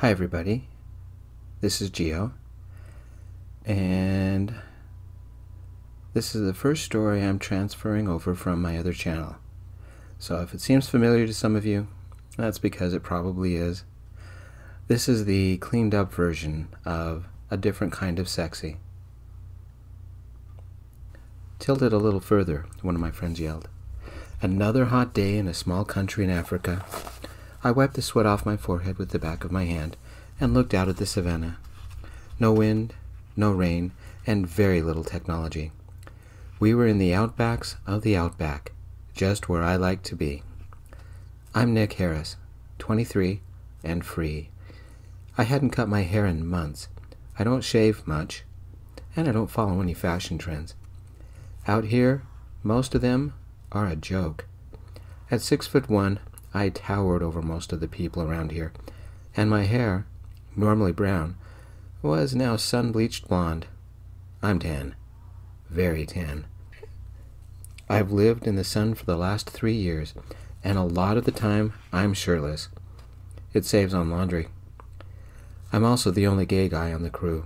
Hi everybody, this is Gio, and this is the first story I'm transferring over from my other channel. So if it seems familiar to some of you, that's because it probably is. This is the cleaned up version of a different kind of sexy. Tilt it a little further, one of my friends yelled. Another hot day in a small country in Africa. I wiped the sweat off my forehead with the back of my hand and looked out at the savannah. No wind, no rain, and very little technology. We were in the outbacks of the outback, just where I like to be. I'm Nick Harris, 23 and free. I hadn't cut my hair in months. I don't shave much, and I don't follow any fashion trends. Out here, most of them are a joke. At 6'1", I towered over most of the people around here, and my hair, normally brown, was now sun-bleached blonde. I'm tan. Very tan. I've lived in the sun for the last 3 years, and a lot of the time I'm shirtless. It saves on laundry. I'm also the only gay guy on the crew,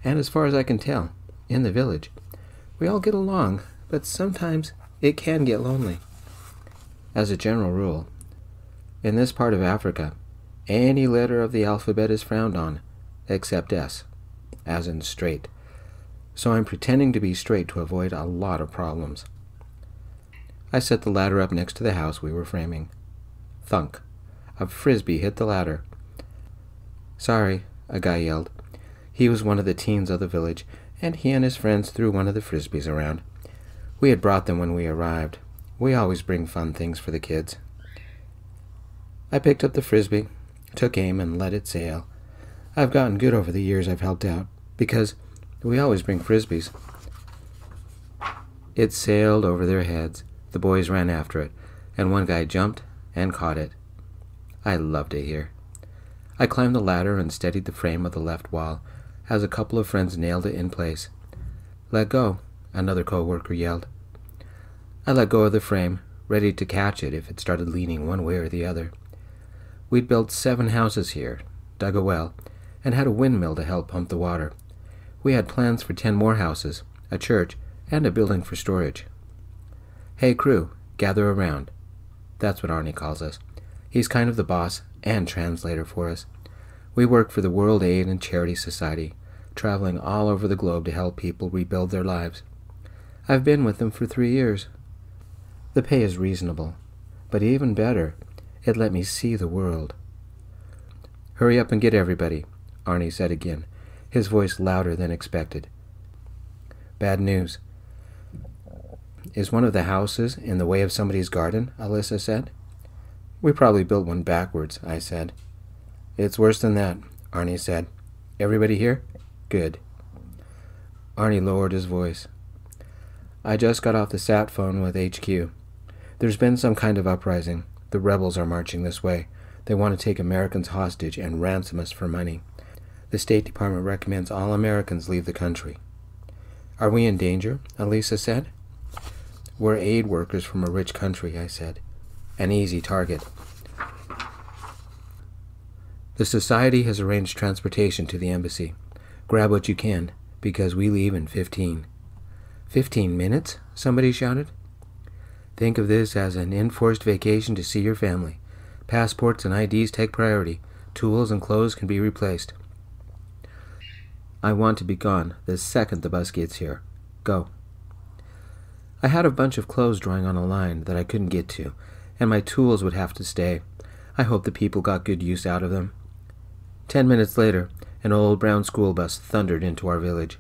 and as far as I can tell, in the village. We all get along, but sometimes it can get lonely. As a general rule, in this part of Africa, any letter of the alphabet is frowned on, except S, as in straight. So I'm pretending to be straight to avoid a lot of problems. I set the ladder up next to the house we were framing. Thunk. A frisbee hit the ladder. Sorry, a guy yelled. He was one of the teens of the village, and he and his friends threw one of the frisbees around. We had brought them when we arrived. We always bring fun things for the kids. I picked up the frisbee, took aim, and let it sail. I've gotten good over the years I've helped out, because we always bring frisbees. It sailed over their heads. The boys ran after it, and one guy jumped and caught it. I loved it here. I climbed the ladder and steadied the frame of the left wall as a couple of friends nailed it in place. Let go, another co-worker yelled. I let go of the frame, ready to catch it if it started leaning one way or the other. We'd built 7 houses here, dug a well, and had a windmill to help pump the water. We had plans for 10 more houses, a church, and a building for storage. Hey crew, gather around. That's what Arnie calls us. He's kind of the boss and translator for us. We work for the World Aid and Charity Society, traveling all over the globe to help people rebuild their lives. I've been with them for 3 years. The pay is reasonable, but even better, it let me see the world. Hurry up and get everybody, Arnie said again, his voice louder than expected. Bad news. Is one of the houses in the way of somebody's garden? Alyssa said. We probably built one backwards, I said. It's worse than that, Arnie said. Everybody here? Good. Arnie lowered his voice. I just got off the sat phone with HQ. There's been some kind of uprising. The rebels are marching this way. They want to take Americans hostage and ransom us for money. The State Department recommends all Americans leave the country. Are we in danger? Elisa said. We're aid workers from a rich country, I said. An easy target. The society has arranged transportation to the embassy. Grab what you can, because we leave in 15. 15 minutes? Somebody shouted. Think of this as an enforced vacation to see your family. Passports and IDs take priority. Tools and clothes can be replaced. I want to be gone the second the bus gets here. Go. I had a bunch of clothes drawing on a line that I couldn't get to, and my tools would have to stay. I hope the people got good use out of them. 10 minutes later, an old brown school bus thundered into our village.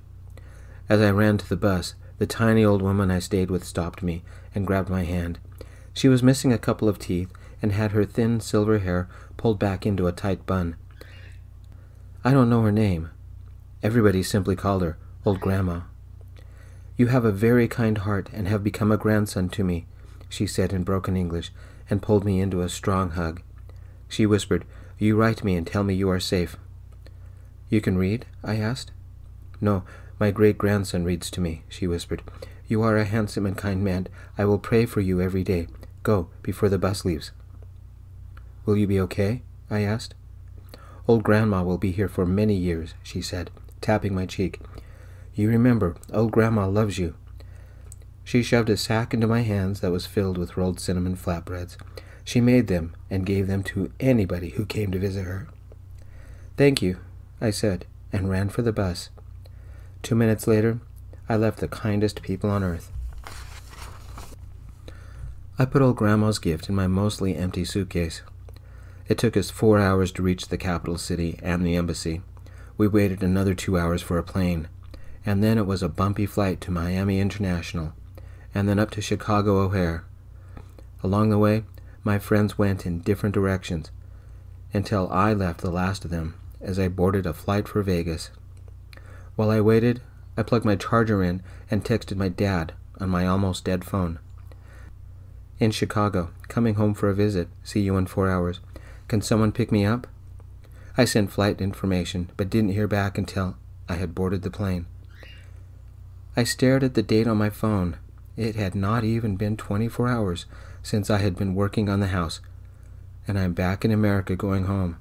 As I ran to the bus, the tiny old woman I stayed with stopped me and grabbed my hand. She was missing a couple of teeth and had her thin silver hair pulled back into a tight bun. I don't know her name. Everybody simply called her Old Grandma. You have a very kind heart and have become a grandson to me, she said in broken English, and pulled me into a strong hug. She whispered, You write me and tell me you are safe. You can read? I asked. No, my great-grandson reads to me, she whispered. You are a handsome and kind man. I will pray for you every day. Go, before the bus leaves. Will you be okay? I asked. Old Grandma will be here for many years," she said, tapping my cheek. "You remember, Old Grandma loves you." She shoved a sack into my hands that was filled with rolled cinnamon flatbreads. She made them and gave them to anybody who came to visit her. "Thank you," I said, and ran for the bus. 2 minutes later, I left the kindest people on earth. I put Old Grandma's gift in my mostly empty suitcase. It took us 4 hours to reach the capital city and the embassy. We waited another 2 hours for a plane, and then it was a bumpy flight to Miami International, and then up to Chicago O'Hare. Along the way, my friends went in different directions, until I left the last of them as I boarded a flight for Vegas. While I waited, I plugged my charger in and texted my dad on my almost dead phone. "In Chicago, coming home for a visit. See you in 4 hours. Can someone pick me up?" I sent flight information, but didn't hear back until I had boarded the plane. I stared at the date on my phone. It had not even been 24 hours since I had been working on the house, and I'm back in America going home.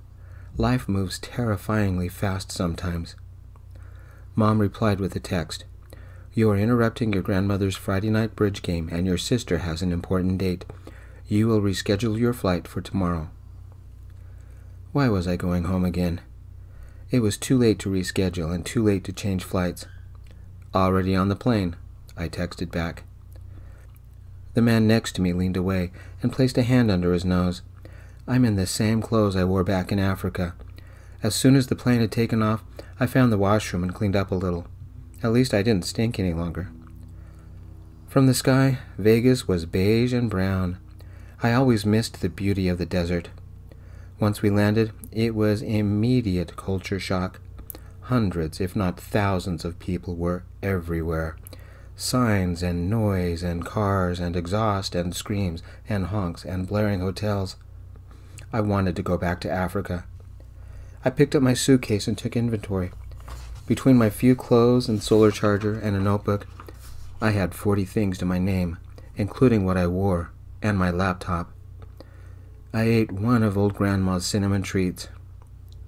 Life moves terrifyingly fast sometimes. Mom replied with a text. "You are interrupting your grandmother's Friday night bridge game, and your sister has an important date. You will reschedule your flight for tomorrow." Why was I going home again? It was too late to reschedule and too late to change flights. "Already on the plane," I texted back. The man next to me leaned away and placed a hand under his nose. I'm in the same clothes I wore back in Africa. As soon as the plane had taken off, I found the washroom and cleaned up a little. At least I didn't stink any longer. From the sky, Vegas was beige and brown. I always missed the beauty of the desert. Once we landed, it was immediate culture shock. Hundreds, if not thousands, of people were everywhere. Signs and noise and cars and exhaust and screams and honks and blaring hotels. I wanted to go back to Africa. I picked up my suitcase and took inventory. Between my few clothes and solar charger and a notebook, I had 40 things to my name, including what I wore and my laptop. I ate one of Old Grandma's cinnamon treats.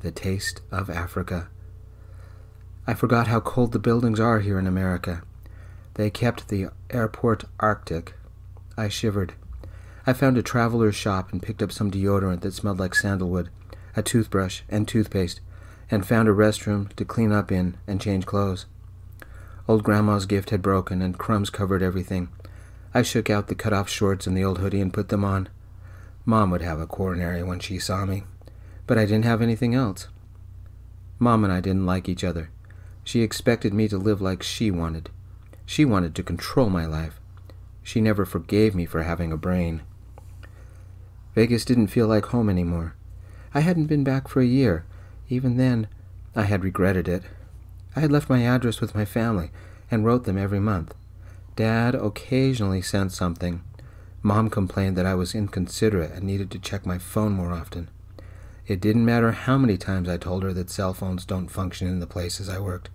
The taste of Africa. I forgot how cold the buildings are here in America. They kept the airport Arctic. I shivered. I found a traveler's shop and picked up some deodorant that smelled like sandalwood, a toothbrush and toothpaste, and found a restroom to clean up in and change clothes. Old Grandma's gift had broken and crumbs covered everything. I shook out the cut-off shorts and the old hoodie and put them on. Mom would have a coronary when she saw me, but I didn't have anything else. Mom and I didn't like each other. She expected me to live like she wanted. She wanted to control my life. She never forgave me for having a brain. Vegas didn't feel like home anymore. I hadn't been back for a year. Even then, I had regretted it. I had left my address with my family and wrote them every month. Dad occasionally sent something. Mom complained that I was inconsiderate and needed to check my phone more often. It didn't matter how many times I told her that cell phones don't function in the places I worked.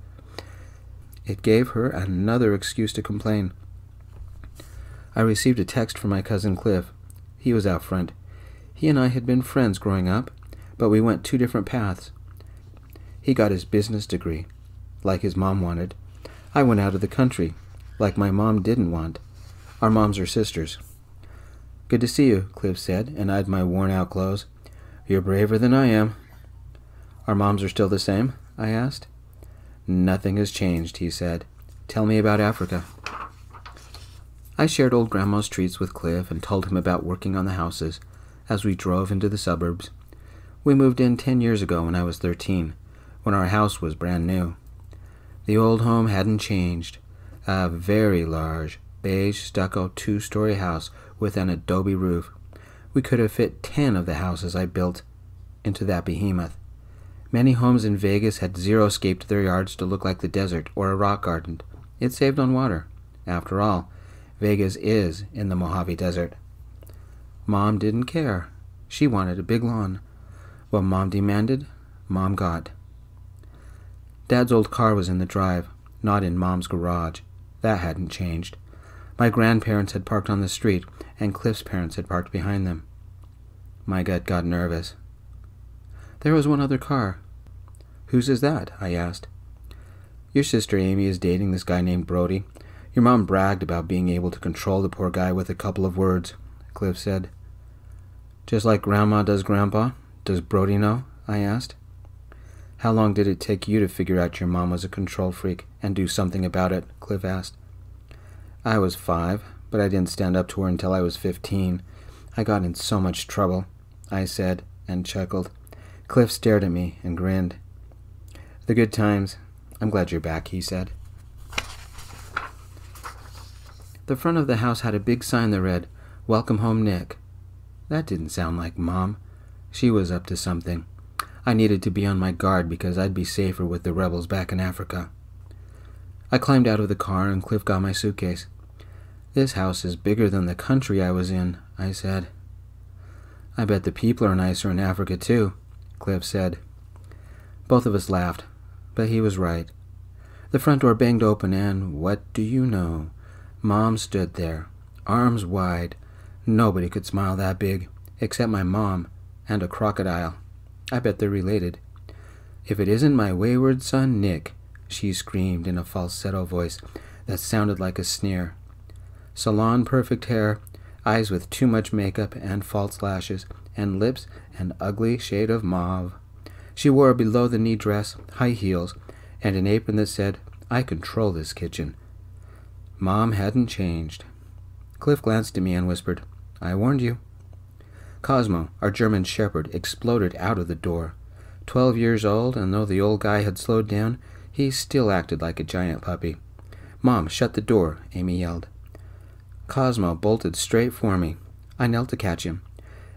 It gave her another excuse to complain. I received a text from my cousin Clif. He was out front. He and I had been friends growing up, but we went 2 different paths. He got his business degree, like his mom wanted. I went out of the country, like my mom didn't want. Our moms are sisters. "Good to see you," Clif said, and eyed my worn-out clothes. "You're braver than I am." "Our moms are still the same?" I asked. "Nothing has changed," he said. "Tell me about Africa." I shared Old Grandma's treats with Clif and told him about working on the houses as we drove into the suburbs. We moved in 10 years ago when I was 13, when our house was brand new. The old home hadn't changed. A very large, beige stucco 2-story house with an adobe roof. We could have fit 10 of the houses I built into that behemoth. Many homes in Vegas had xeriscaped their yards to look like the desert or a rock garden. It saved on water. After all, Vegas is in the Mojave Desert. Mom didn't care. She wanted a big lawn. What Mom demanded, Mom got. Dad's old car was in the drive, not in Mom's garage. That hadn't changed. My grandparents had parked on the street, and Clif's parents had parked behind them. My gut got nervous. There was one other car, "Whose is that?" I asked. "Your sister Amy is dating this guy named Brodie. Your mom bragged about being able to control the poor guy with a couple of words," Clif said. "Just like Grandma does Grandpa? Does Brodie know?" I asked. "How long did it take you to figure out your mom was a control freak and do something about it?" Clif asked. "I was 5, but I didn't stand up to her until I was 15. I got in so much trouble," I said, and chuckled. Clif stared at me and grinned. "The good times. I'm glad you're back," he said. The front of the house had a big sign that read, "Welcome home, Nick." That didn't sound like Mom. She was up to something. I needed to be on my guard because I'd be safer with the rebels back in Africa. I climbed out of the car and Clif got my suitcase. "This house is bigger than the country I was in," I said. "I bet the people are nicer in Africa too," Clif said. Both of us laughed, but he was right. The front door banged open and, what do you know? Mom stood there, arms wide. Nobody could smile that big, except my mom and a crocodile. I bet they're related. "If it isn't my wayward son, Nick," she screamed in a falsetto voice that sounded like a sneer. Salon perfect hair, eyes with too much makeup and false lashes, and lips an ugly shade of mauve. She wore a below-the-knee dress, high heels, and an apron that said, "I control this kitchen." Mom hadn't changed. Clif glanced at me and whispered, "I warned you." Cosmo, our German shepherd, exploded out of the door. 12 years old, and though the old guy had slowed down, he still acted like a giant puppy. "Mom, shut the door," Amy yelled. Cosmo bolted straight for me. I knelt to catch him.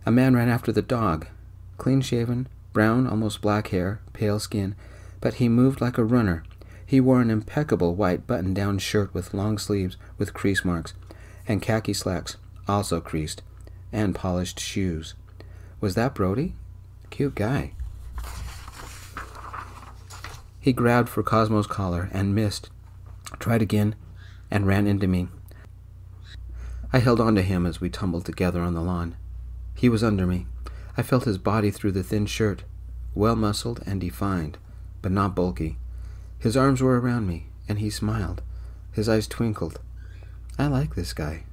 A man ran after the dog. Clean-shaven, brown, almost black hair, pale skin, but he moved like a runner. He wore an impeccable white button-down shirt with long sleeves with crease marks, and khaki slacks, also creased, and polished shoes. Was that Brodie? Cute guy. He grabbed for Cosmo's collar and missed, tried again, and ran into me. I held on to him as we tumbled together on the lawn. He was under me. I felt his body through the thin shirt, well-muscled and defined, but not bulky. His arms were around me, and he smiled. His eyes twinkled. I like this guy.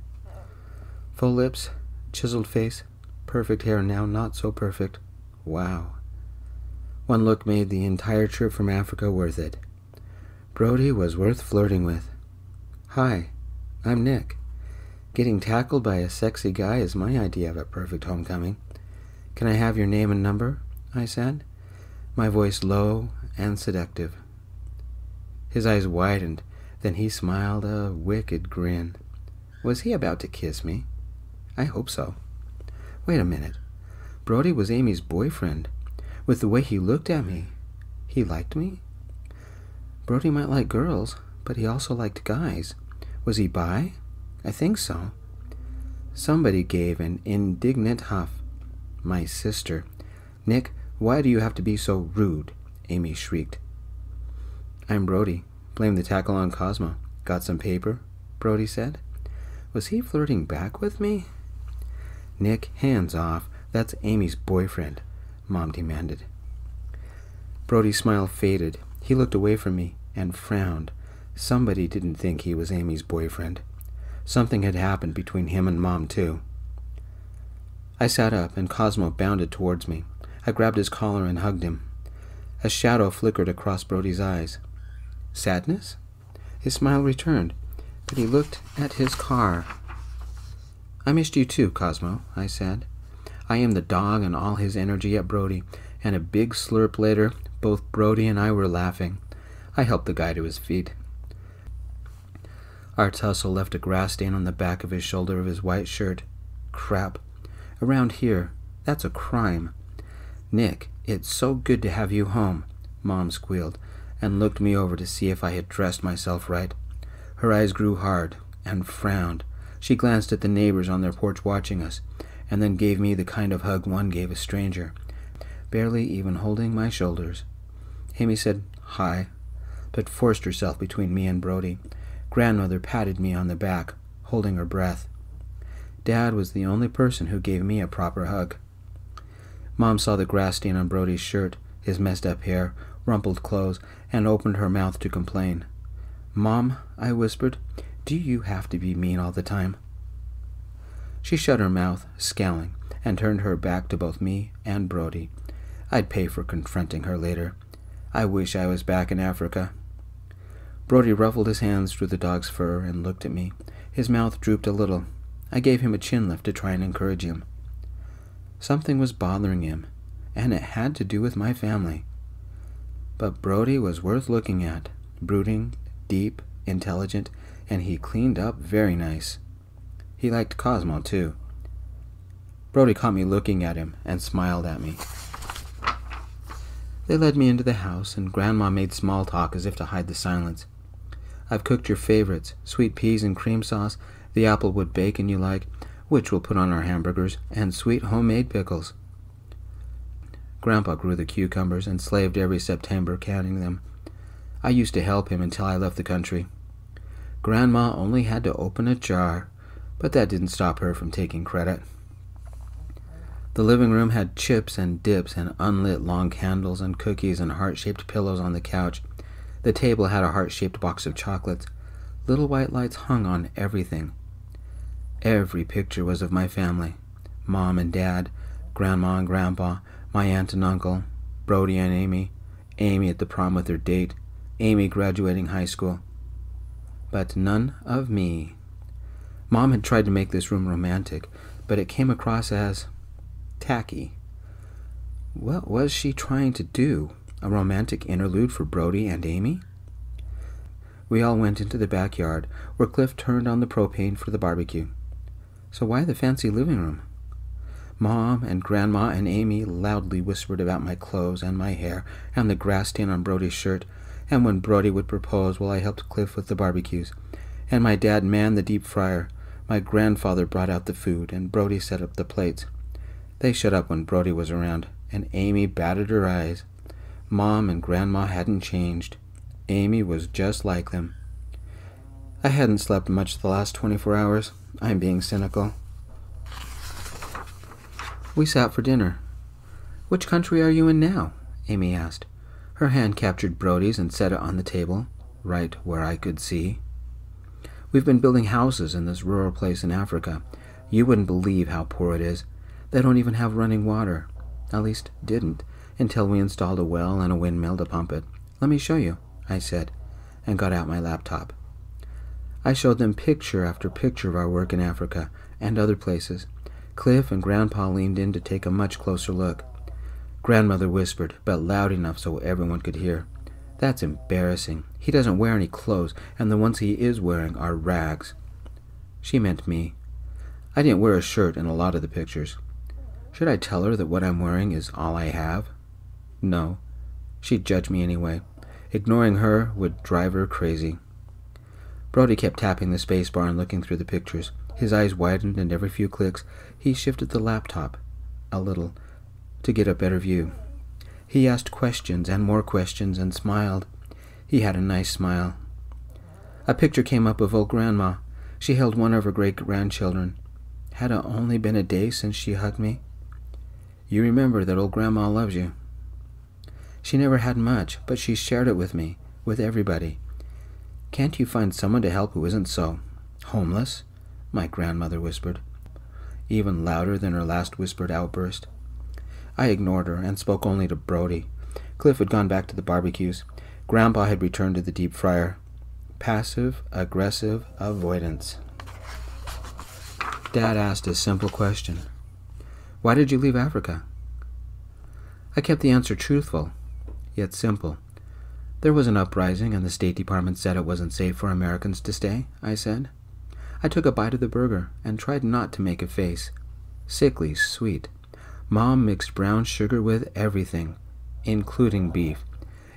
Full lips, chiseled face, perfect hair now not so perfect. Wow. One look made the entire trip from Africa worth it. Brodie was worth flirting with. "Hi, I'm Nick. Getting tackled by a sexy guy is my idea of a perfect homecoming. Can I have your name and number?" I said, my voice low and seductive. His eyes widened, then he smiled a wicked grin. Was he about to kiss me? I hope so. Wait a minute. Brodie was Amy's boyfriend. With the way he looked at me, he liked me? Brodie might like girls, but he also liked guys. Was he bi? I think so. Somebody gave an indignant huff. My sister. "Nick, why do you have to be so rude?" Amy shrieked. "I'm Brodie. Blame the tackle on Cosmo. Got some paper?" Brodie said. Was he flirting back with me? "Nick, hands off. That's Amy's boyfriend," Mom demanded. Brodie's smile faded. He looked away from me and frowned. Somebody didn't think he was Amy's boyfriend. Something had happened between him and Mom, too. I sat up, and Cosmo bounded towards me. I grabbed his collar and hugged him. A shadow flickered across Brodie's eyes. Sadness? His smile returned, but he looked at his car. "I missed you too, Cosmo," I said. I aimed the dog and all his energy at Brodie, and a big slurp later, both Brodie and I were laughing. I helped the guy to his feet. Our tussle left a grass stain on the back of his shoulder of his white shirt. Crap. Around here, that's a crime. "Nick, it's so good to have you home," Mom squealed, and looked me over to see if I had dressed myself right. Her eyes grew hard and frowned. She glanced at the neighbors on their porch watching us, and then gave me the kind of hug one gave a stranger, barely even holding my shoulders. Amy said, "Hi," but forced herself between me and Brodie. Grandmother patted me on the back, holding her breath. Dad was the only person who gave me a proper hug. Mom saw the grass stain on Brodie's shirt, his messed-up hair, rumpled clothes, and opened her mouth to complain. "Mom," I whispered, "do you have to be mean all the time?" She shut her mouth, scowling, and turned her back to both me and Brodie. I'd pay for confronting her later. I wish I was back in Africa. Brodie ruffled his hands through the dog's fur and looked at me. His mouth drooped a little. I gave him a chin lift to try and encourage him. Something was bothering him, and it had to do with my family. But Brodie was worth looking at, brooding, deep, intelligent, and he cleaned up very nice. He liked Cosmo, too. Brodie caught me looking at him and smiled at me. They led me into the house, and Grandma made small talk as if to hide the silence. "I've cooked your favorites, sweet peas and cream sauce, the applewood bacon you like, which we'll put on our hamburgers, and sweet homemade pickles." Grandpa grew the cucumbers and slaved every September canning them. I used to help him until I left the country. Grandma only had to open a jar, but that didn't stop her from taking credit. The living room had chips and dips and unlit long candles and cookies and heart-shaped pillows on the couch. The table had a heart-shaped box of chocolates. Little white lights hung on everything. Every picture was of my family. Mom and Dad, Grandma and Grandpa, my aunt and uncle, Brodie and Amy, Amy at the prom with her date, Amy graduating high school. But none of me. Mom had tried to make this room romantic, but it came across as tacky. What was she trying to do? A romantic interlude for Brodie and Amy? We all went into the backyard, where Clif turned on the propane for the barbecue. So why the fancy living room? Mom and Grandma and Amy loudly whispered about my clothes and my hair and the grass stain on Brodie's shirt, and when Brodie would propose while I helped Clif with the barbecues. And my dad manned the deep fryer. My grandfather brought out the food, and Brodie set up the plates. They shut up when Brodie was around, and Amy batted her eyes. Mom and Grandma hadn't changed. Amy was just like them. I hadn't slept much the last 24 hours. I'm being cynical. We sat for dinner. "Which country are you in now?" Amy asked. Her hand captured Brodie's and set it on the table, right where I could see. "We've been building houses in this rural place in Africa. You wouldn't believe how poor it is. They don't even have running water. At least, didn't, until we installed a well and a windmill to pump it. Let me show you," I said, and got out my laptop. I showed them picture after picture of our work in Africa and other places. Clif and Grandpa leaned in to take a much closer look. Grandmother whispered, but loud enough so everyone could hear, "That's embarrassing. He doesn't wear any clothes, and the ones he is wearing are rags." She meant me. I didn't wear a shirt in a lot of the pictures. Should I tell her that what I'm wearing is all I have? No. She'd judge me anyway. Ignoring her would drive her crazy. Brodie kept tapping the space bar and looking through the pictures. His eyes widened, and every few clicks he shifted the laptop a little to get a better view. He asked questions and more questions and smiled. He had a nice smile. A picture came up of old Grandma. She held one of her great-grandchildren. Had it only been a day since she hugged me? "You remember that old Grandma loves you." She never had much, but she shared it with me, with everybody. "Can't you find someone to help who isn't so homeless?" my grandmother whispered, even louder than her last whispered outburst. I ignored her and spoke only to Brodie. Clif had gone back to the barbecues. Grandpa had returned to the deep fryer. Passive-aggressive avoidance. Dad asked a simple question. "Why did you leave Africa?" I kept the answer truthful, yet simple. "There was an uprising, and the State Department said it wasn't safe for Americans to stay," I said. I took a bite of the burger and tried not to make a face. Sickly sweet. Mom mixed brown sugar with everything, including beef.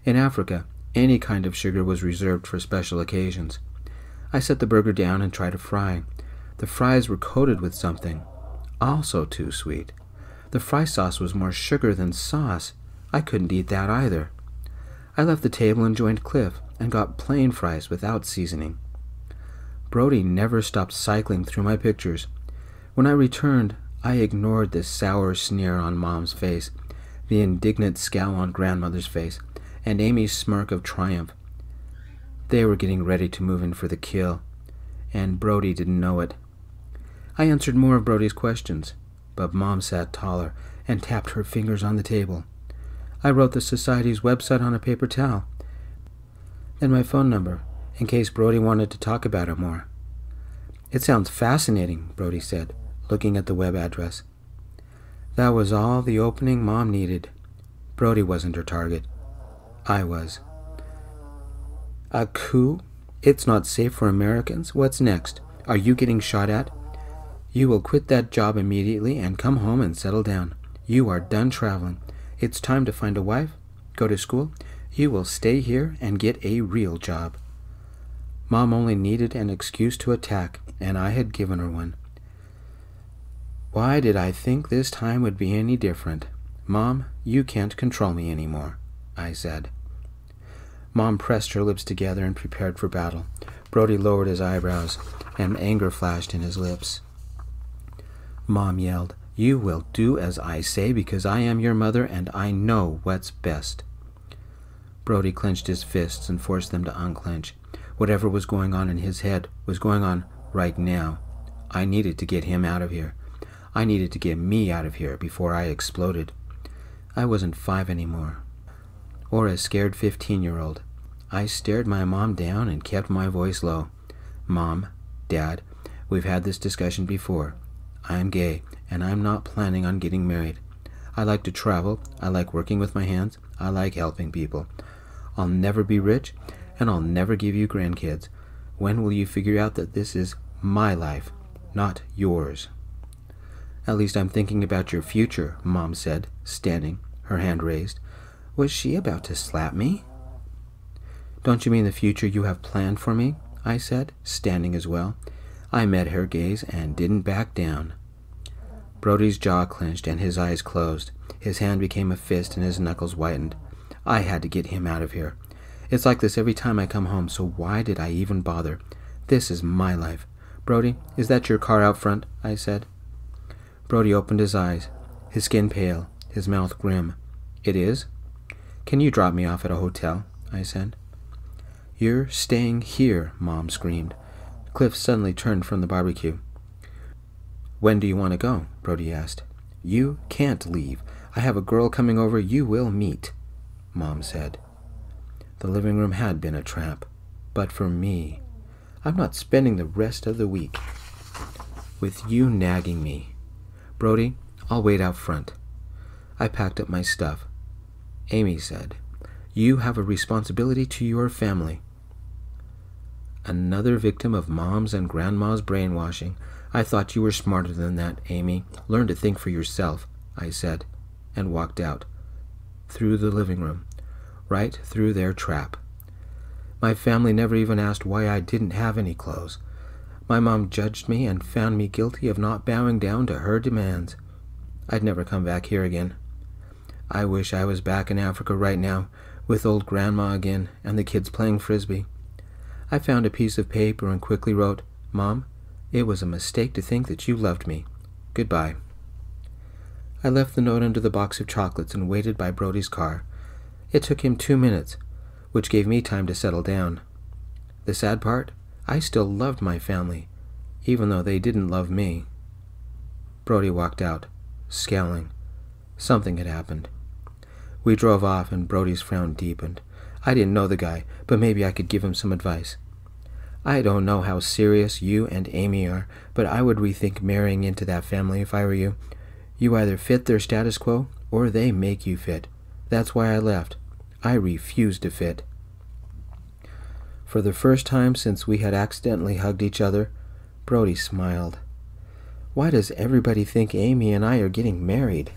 In Africa, any kind of sugar was reserved for special occasions. I set the burger down and tried a fry. The fries were coated with something, also too sweet. The fry sauce was more sugar than sauce. I couldn't eat that either. I left the table and joined Clif and got plain fries without seasoning. Brodie never stopped cycling through my pictures. When I returned, I ignored the sour sneer on Mom's face. the indignant scowl on grandmother's face, and Amy's smirk of triumph. They were getting ready to move in for the kill, and Brodie didn't know it. I answered more of Brodie's questions, but Mom sat taller and tapped her fingers on the table. I wrote the society's website on a paper towel, then my phone number, in case Brodie wanted to talk about it more. "It sounds fascinating," Brodie said, looking at the web address. That was all the opening Mom needed. Brodie wasn't her target. I was. "A coup? It's not safe for Americans? What's next? Are you getting shot at? You will quit that job immediately and come home and settle down. You are done traveling. It's time to find a wife, go to school. You will stay here and get a real job." Mom only needed an excuse to attack, and I had given her one. Why did I think this time would be any different? "Mom, you can't control me anymore," I said. Mom pressed her lips together and prepared for battle. Brodie lowered his eyebrows, and anger flashed in his lips. Mom yelled, "You will do as I say because I am your mother and I know what's best." Brodie clenched his fists and forced them to unclench. Whatever was going on in his head was going on right now. I needed to get him out of here. I needed to get me out of here before I exploded. I wasn't 5 anymore, or a scared 15-year-old. I stared my mom down and kept my voice low. "Mom, Dad, we've had this discussion before. I am gay, and I'm not planning on getting married. I like to travel, I like working with my hands, I like helping people. I'll never be rich, and I'll never give you grandkids. When will you figure out that this is my life, not yours?" "At least I'm thinking about your future," Mom said, standing, her hand raised. Was she about to slap me? "Don't you mean the future you have planned for me?" I said, standing as well. I met her gaze and didn't back down. Brodie's jaw clenched and his eyes closed. His hand became a fist and his knuckles whitened. I had to get him out of here. It's like this every time I come home, so why did I even bother? This is my life. "Brodie, is that your car out front?" I said. Brodie opened his eyes, his skin pale, his mouth grim. "It is?" "Can you drop me off at a hotel?" I said. "You're staying here," Mom screamed. Clif suddenly turned from the barbecue. "When do you want to go?" Brodie asked. "You can't leave. I have a girl coming over you will meet," Mom said. The living room had been a trap, but for me. I'm not spending the rest of the week with you nagging me. "Brodie, I'll wait out front." I packed up my stuff. Amy said, "You have a responsibility to your family." Another victim of Mom's and Grandma's brainwashing. "I thought you were smarter than that, Amy. Learn to think for yourself," I said, and walked out, through the living room, right through their trap. My family never even asked why I didn't have any clothes. My mom judged me and found me guilty of not bowing down to her demands. I'd never come back here again. I wish I was back in Africa right now, with old Grandma again and the kids playing frisbee. I found a piece of paper and quickly wrote, "Mom, it was a mistake to think that you loved me. Goodbye." I left the note under the box of chocolates and waited by Brodie's car. It took him 2 minutes, which gave me time to settle down. The sad part? I still loved my family, even though they didn't love me. Brodie walked out, scowling. Something had happened. We drove off and Brodie's frown deepened. I didn't know the guy, but maybe I could give him some advice. "I don't know how serious you and Amy are, but I would rethink marrying into that family if I were you. You either fit their status quo, or they make you fit. That's why I left. I refused to fit." For the first time since we had accidentally hugged each other, Brodie smiled. "Why does everybody think Amy and I are getting married?"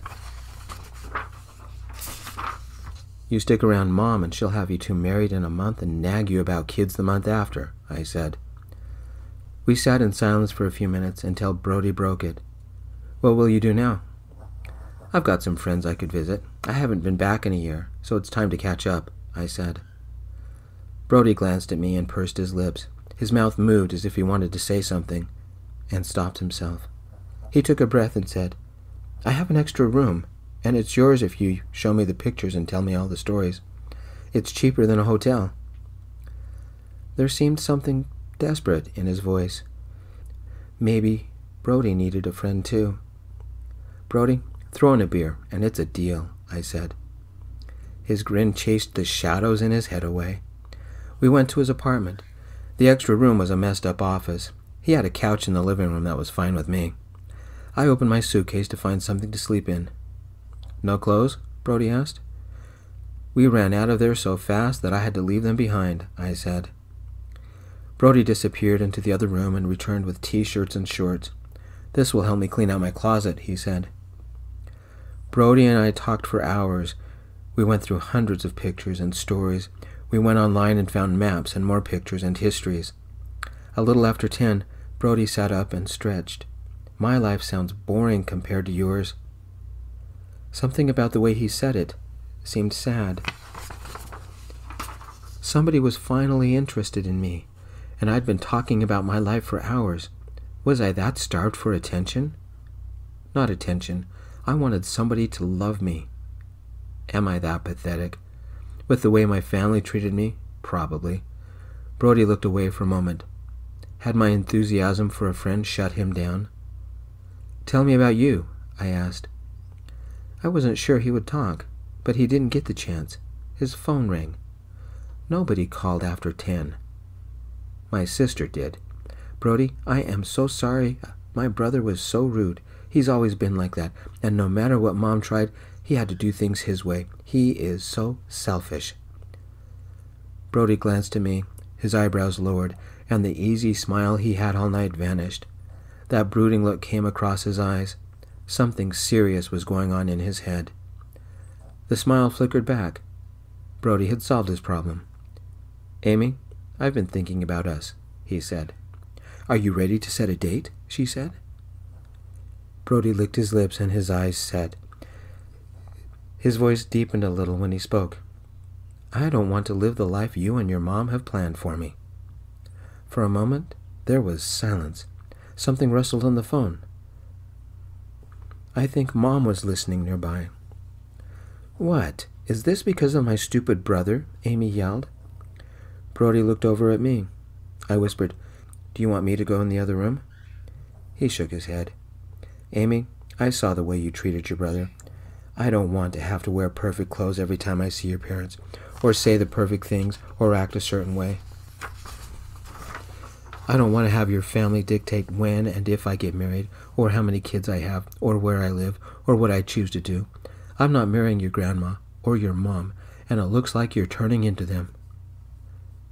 "You stick around Mom and she'll have you two married in a month and nag you about kids the month after," I said. We sat in silence for a few minutes until Brodie broke it. "What will you do now?" "I've got some friends I could visit. I haven't been back in a year, so it's time to catch up," I said. Brodie glanced at me and pursed his lips. His mouth moved as if he wanted to say something, and stopped himself. He took a breath and said, "I have an extra room, And it's yours if you show me the pictures and tell me all the stories. It's cheaper than a hotel." There seemed something desperate in his voice. Maybe Brodie needed a friend too. "Brodie, throw in a beer, and it's a deal," I said. His grin chased the shadows in his head away. We went to his apartment. The extra room was a messed-up office. He had a couch in the living room that was fine with me. I opened my suitcase to find something to sleep in. "No clothes?" Brodie asked. "We ran out of there so fast that I had to leave them behind," I said. Brodie disappeared into the other room and returned with T-shirts and shorts. "This will help me clean out my closet," he said. Brodie and I talked for hours. We went through hundreds of pictures and stories. We went online and found maps and more pictures and histories. A little after 10, Brodie sat up and stretched. "My life sounds boring compared to yours." Something about the way he said it seemed sad. Somebody was finally interested in me, and I'd been talking about my life for hours. Was I that starved for attention? Not attention. I wanted somebody to love me. Am I that pathetic? With the way my family treated me? Probably. Brodie looked away for a moment. Had my enthusiasm for a friend shut him down? "Tell me about you," I asked. I wasn't sure he would talk, but he didn't get the chance. His phone rang. Nobody called after 10. My sister did. "Brodie, I am so sorry. My brother was so rude. He's always been like that, and no matter what Mom tried, he had to do things his way. He is so selfish." Brodie glanced at me, his eyebrows lowered, and the easy smile he had all night vanished. That brooding look came across his eyes. Something serious was going on in his head. The smile flickered back. Brodie had solved his problem. "Amy, I've been thinking about us," he said. "Are you ready to set a date?" she said. Brodie licked his lips and his eyes set. His voice deepened a little when he spoke. "I don't want to live the life you and your mom have planned for me." For a moment, there was silence. Something rustled on the phone. I think Mom was listening nearby. "What? Is this because of my stupid brother?" Amy yelled. Brodie looked over at me. I whispered, "Do you want me to go in the other room?" He shook his head. "Amy, I saw the way you treated your brother. I don't want to have to wear perfect clothes every time I see your parents, or say the perfect things, or act a certain way. I don't want to have your family dictate when and if I get married, or how many kids I have, or where I live, or what I choose to do. I'm not marrying your grandma, or your mom, and it looks like you're turning into them."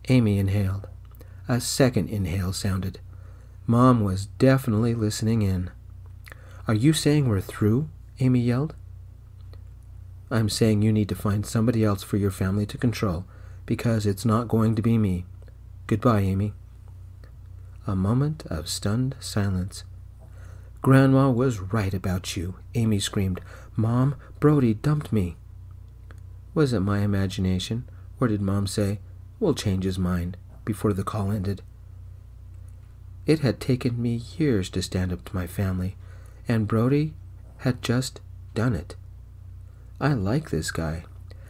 Amy inhaled. A second inhale sounded. Mom was definitely listening in. "Are you saying we're through?" Amy yelled. "I'm saying you need to find somebody else for your family to control, because it's not going to be me. Goodbye, Amy." A moment of stunned silence. "Grandma was right about you," Amy screamed. "Mom, Brodie dumped me." Was it my imagination, or did Mom say, "We'll change his mind," before the call ended? It had taken me years to stand up to my family, and Brodie had just done it. I like this guy.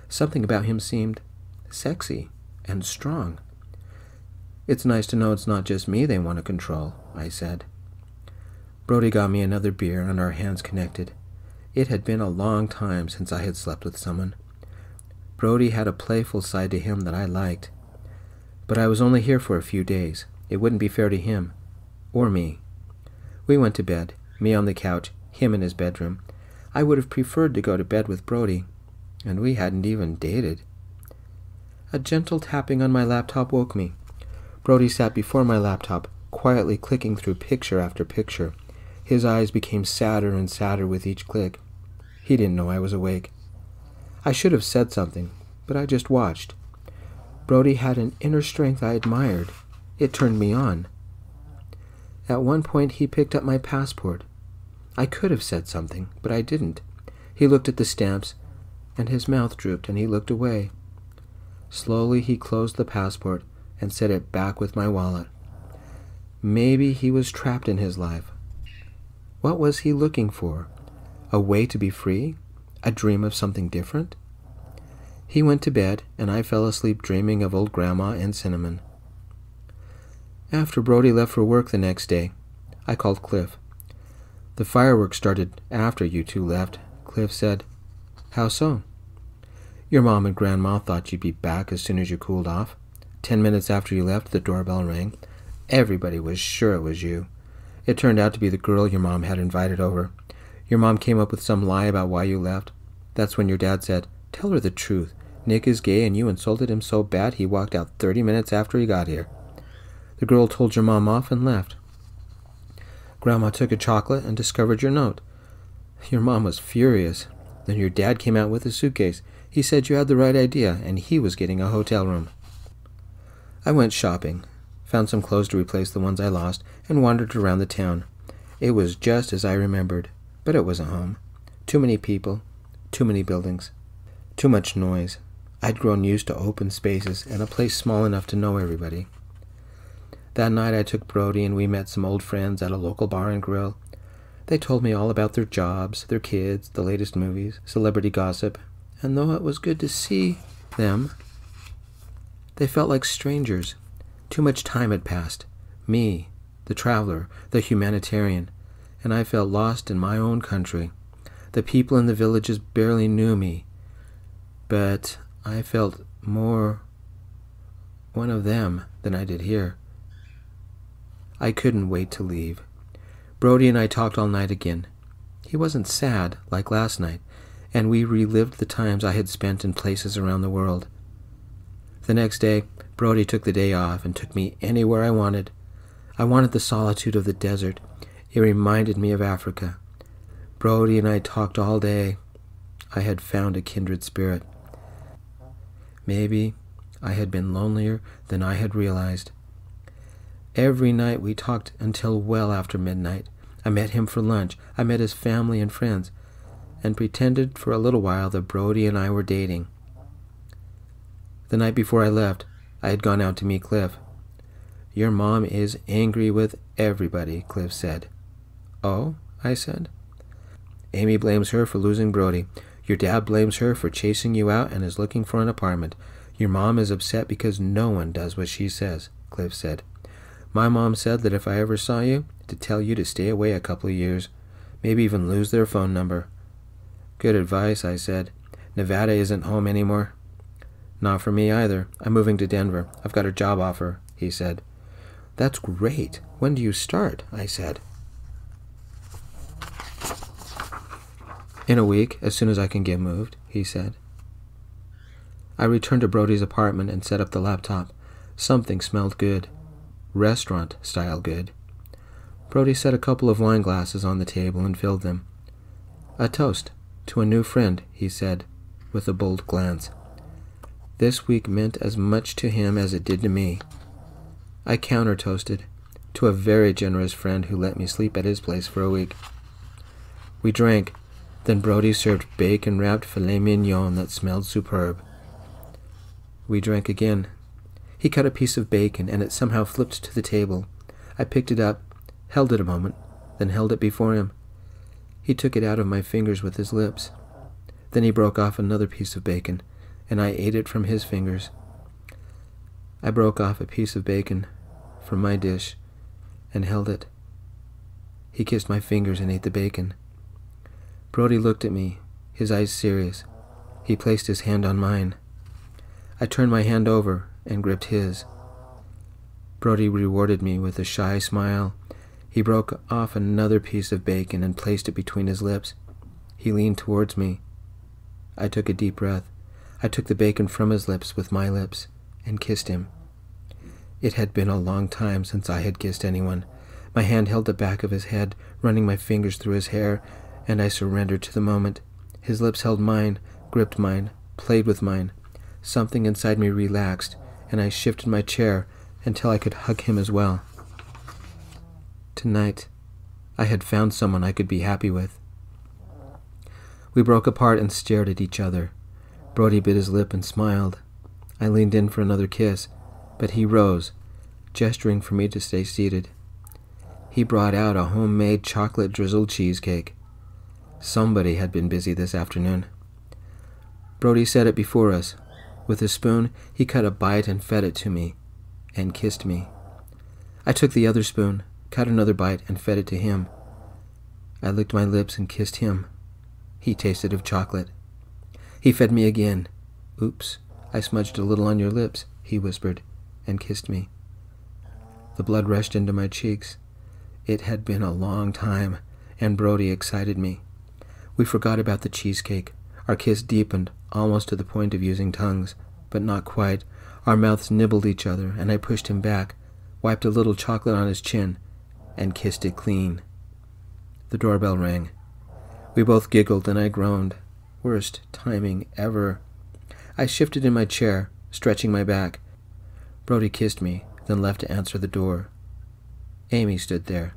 Something about him seemed sexy and strong. "It's nice to know it's not just me they want to control," I said. Brodie got me another beer, and our hands connected. It had been a long time since I had slept with someone. Brodie had a playful side to him that I liked. But I was only here for a few days. It wouldn't be fair to him, or me. We went to bed, me on the couch, him in his bedroom. I would have preferred to go to bed with Brodie, and we hadn't even dated. A gentle tapping on my laptop woke me. Brodie sat before my laptop, quietly clicking through picture after picture. His eyes became sadder and sadder with each click. He didn't know I was awake. I should have said something, but I just watched. Brodie had an inner strength I admired. It turned me on. At one point he picked up my passport. I could have said something, but I didn't. He looked at the stamps, and his mouth drooped, and he looked away. Slowly he closed the passport and set it back with my wallet. Maybe he was trapped in his life. What was he looking for? A way to be free? A dream of something different? He went to bed, and I fell asleep dreaming of old Grandma and Cinnamon. After Brodie left for work the next day, I called Clif. "The fireworks started after you two left," Clif said. "How so?" "Your mom and Grandma thought you'd be back as soon as you cooled off. 10 minutes after you left, the doorbell rang. Everybody was sure it was you. It turned out to be the girl your mom had invited over. Your mom came up with some lie about why you left. That's when your dad said, 'Tell her the truth. Nick is gay and you insulted him so bad he walked out 30 minutes after he got here.' The girl told your mom off and left. Grandma took a chocolate and discovered your note. Your mom was furious. Then your dad came out with a suitcase. He said you had the right idea and he was getting a hotel room. I went shopping, found some clothes to replace the ones I lost, and wandered around the town. It was just as I remembered, but it was a home. Too many people, too many buildings, too much noise. I'd grown used to open spaces and a place small enough to know everybody. That night I took Brodie and we met some old friends at a local bar and grill. They told me all about their jobs, their kids, the latest movies, celebrity gossip, and though it was good to see them, they felt like strangers. Too much time had passed. Me, the traveler, the humanitarian, and I felt lost in my own country. The people in the villages barely knew me, but I felt more one of them than I did here. I couldn't wait to leave. Brodie and I talked all night again. He wasn't sad like last night, and we relived the times I had spent in places around the world. The next day, Brodie took the day off and took me anywhere I wanted. I wanted the solitude of the desert. It reminded me of Africa. Brodie and I talked all day. I had found a kindred spirit. Maybe I had been lonelier than I had realized. Every night we talked until well after midnight. I met him for lunch. I met his family and friends, and pretended for a little while that Brodie and I were dating. The night before I left, I had gone out to meet Clif. "Your mom is angry with everybody," Clif said. "Oh?" I said. "Amy blames her for losing Brodie. Your dad blames her for chasing you out and is looking for an apartment. Your mom is upset because no one does what she says," Clif said. "My mom said that if I ever saw you, to tell you to stay away a couple of years, maybe even lose their phone number." "Good advice," I said. "Nevada isn't home anymore." "Not for me either. I'm moving to Denver. I've got a job offer," he said. "That's great. When do you start?" I said. "In a week, as soon as I can get moved," he said. I returned to Brodie's apartment and set up the laptop. Something smelled good. Restaurant-style good. Brodie set a couple of wine glasses on the table and filled them. "A toast to a new friend," he said, with a bold glance. This week meant as much to him as it did to me. I counter-toasted to a very generous friend who let me sleep at his place for a week. We drank, then Brodie served bacon-wrapped filet mignon that smelled superb. We drank again. He cut a piece of bacon, and it somehow flipped to the table. I picked it up, held it a moment, then held it before him. He took it out of my fingers with his lips. Then he broke off another piece of bacon, and I ate it from his fingers. I broke off a piece of bacon from my dish and held it. He kissed my fingers and ate the bacon. Brodie looked at me, his eyes serious. He placed his hand on mine. I turned my hand over and gripped his. Brodie rewarded me with a shy smile. He broke off another piece of bacon and placed it between his lips. He leaned towards me. I took a deep breath. I took the bacon from his lips with my lips and kissed him. It had been a long time since I had kissed anyone. My hand held the back of his head, running my fingers through his hair, and I surrendered to the moment. His lips held mine, gripped mine, played with mine. Something inside me relaxed, and I shifted my chair until I could hug him as well. Tonight, I had found someone I could be happy with. We broke apart and stared at each other. Brodie bit his lip and smiled. I leaned in for another kiss, but he rose, gesturing for me to stay seated. He brought out a homemade chocolate-drizzled cheesecake. Somebody had been busy this afternoon. Brodie set it before us. With a spoon, he cut a bite and fed it to me, and kissed me. I took the other spoon, cut another bite, and fed it to him. I licked my lips and kissed him. He tasted of chocolate. He fed me again. Oops, I smudged a little on your lips, he whispered, and kissed me. The blood rushed into my cheeks. It had been a long time, and Brodie excited me. We forgot about the cheesecake. Our kiss deepened, almost to the point of using tongues, but not quite. Our mouths nibbled each other, and I pushed him back, wiped a little chocolate on his chin, and kissed it clean. The doorbell rang. We both giggled, and I groaned. Worst timing ever. I shifted in my chair, stretching my back. Brodie kissed me, then left to answer the door. Amy stood there.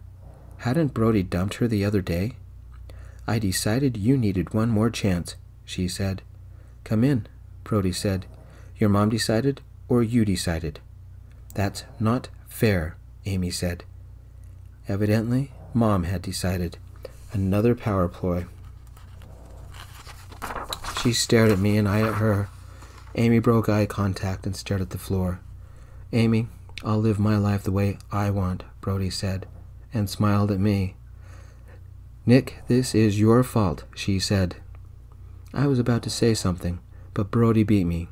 Hadn't Brodie dumped her the other day? I decided you needed one more chance, she said. Come in, Brodie said. Your mom decided, or you decided? That's not fair, Amy said. Evidently, Mom had decided. Another power ploy. She stared at me and I at her. Amy broke eye contact and stared at the floor. Amy, I'll live my life the way I want, Brodie said, and smiled at me. Nick, this is your fault, she said. I was about to say something, but Brodie beat me.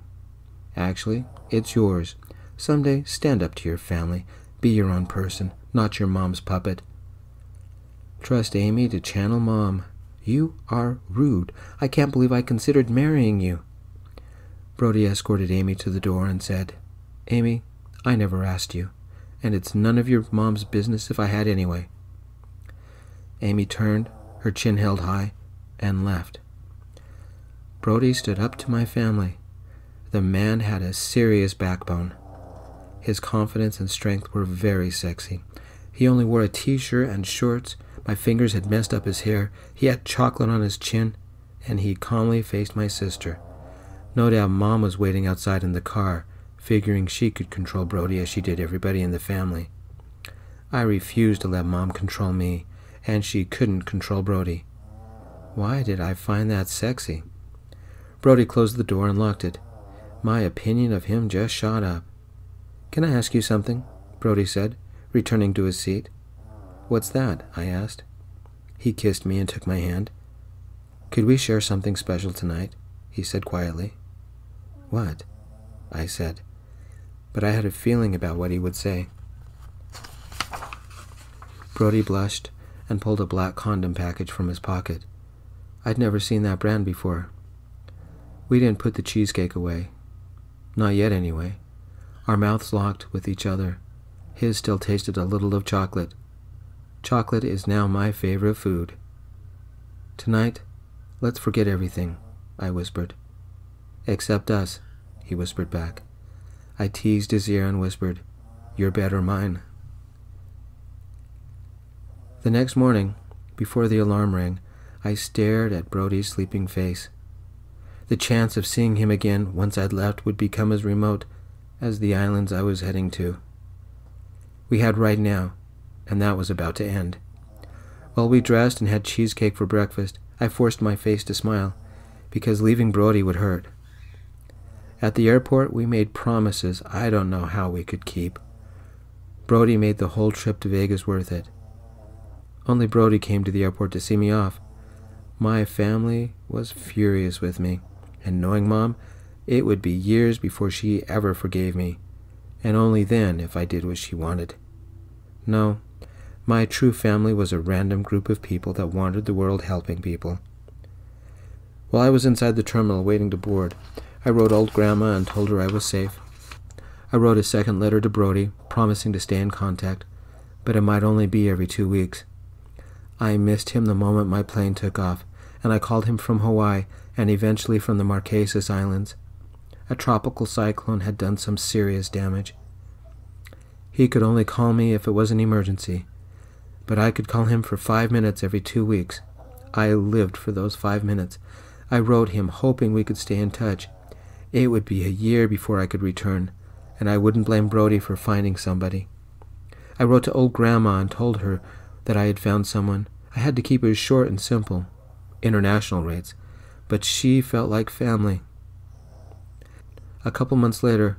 Actually, it's yours. Someday, stand up to your family. Be your own person, not your mom's puppet. Trust Amy to channel Mom. You are rude. I can't believe I considered marrying you. Brodie escorted Amy to the door and said, Amy, I never asked you, and it's none of your mom's business if I had anyway. Amy turned, her chin held high, and left. Brodie stood up to my family. The man had a serious backbone. His confidence and strength were very sexy. He only wore a t-shirt and shorts. My fingers had messed up his hair. He had chocolate on his chin, and he calmly faced my sister. No doubt Mom was waiting outside in the car, figuring she could control Brodie as she did everybody in the family. I refused to let Mom control me, and she couldn't control Brodie. Why did I find that sexy? Brodie closed the door and locked it. My opinion of him just shot up. Can I ask you something? Brodie said, returning to his seat. What's that? I asked. He kissed me and took my hand. Could we share something special tonight? He said quietly. What? I said, but I had a feeling about what he would say. Brodie blushed and pulled a black condom package from his pocket. I'd never seen that brand before. We didn't put the cheesecake away. Not yet, anyway. Our mouths locked with each other. His still tasted a little of chocolate. Chocolate is now my favorite food. Tonight, let's forget everything, I whispered. Except us, he whispered back. I teased his ear and whispered, your bed or mine. The next morning, before the alarm rang, I stared at Brodie's sleeping face. The chance of seeing him again once I'd left would become as remote as the islands I was heading to. We had right now, and that was about to end. While we dressed and had cheesecake for breakfast, I forced my face to smile, because leaving Brodie would hurt. At the airport, we made promises I don't know how we could keep. Brodie made the whole trip to Vegas worth it. Only Brodie came to the airport to see me off. My family was furious with me, and knowing Mom, it would be years before she ever forgave me, and only then if I did what she wanted. No, my true family was a random group of people that wandered the world helping people. While I was inside the terminal waiting to board, I wrote old Grandma and told her I was safe. I wrote a second letter to Brodie, promising to stay in contact, but it might only be every 2 weeks. I missed him the moment my plane took off, and I called him from Hawaii and eventually from the Marquesas Islands. A tropical cyclone had done some serious damage. He could only call me if it was an emergency, but I could call him for 5 minutes every 2 weeks. I lived for those 5 minutes. I wrote him hoping we could stay in touch. It would be a year before I could return, and I wouldn't blame Brodie for finding somebody. I wrote to old Grandma and told her that I had found someone. I had to keep it short and simple, international rates, but she felt like family. A couple months later,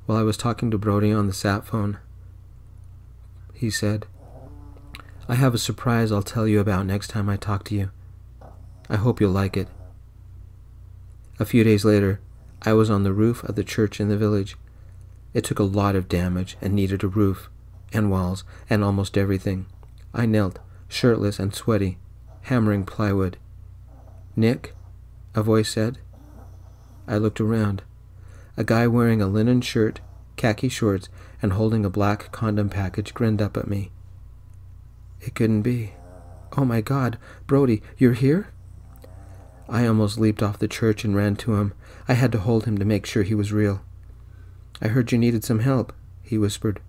while I was talking to Brodie on the sat phone, he said, "I have a surprise I'll tell you about next time I talk to you. I hope you'll like it." A few days later, I was on the roof of the church in the village. It took a lot of damage and needed a roof, and walls, and almost everything. I knelt, shirtless and sweaty, hammering plywood. "Nick?" a voice said. I looked around. A guy wearing a linen shirt, khaki shorts, and holding a black condom package grinned up at me. It couldn't be. "Oh my God, Brodie, you're here?" I almost leaped off the church and ran to him. I had to hold him to make sure he was real. "I heard you needed some help," he whispered,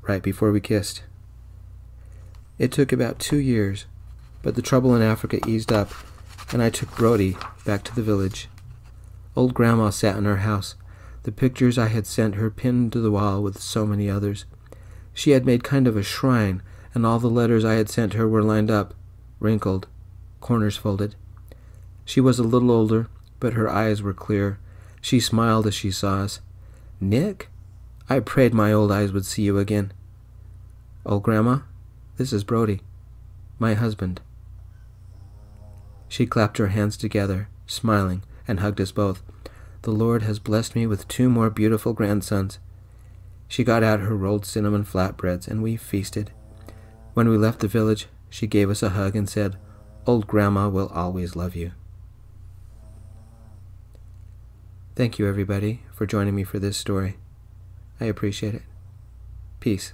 right before we kissed. It took about 2 years, but the trouble in Africa eased up, and I took Brodie back to the village. Old Grandma sat in her house, the pictures I had sent her pinned to the wall with so many others. She had made kind of a shrine, and all the letters I had sent her were lined up, wrinkled, corners folded. She was a little older, but her eyes were clear. She smiled as she saw us. "Nick? I prayed my old eyes would see you again." "Old Grandma, this is Brodie, my husband." She clapped her hands together, smiling, and hugged us both. "The Lord has blessed me with 2 more beautiful grandsons." She got out her rolled cinnamon flatbreads, and we feasted. When we left the village, she gave us a hug and said, "Old Grandma will always love you." Thank you, everybody, for joining me for this story. I appreciate it. Peace.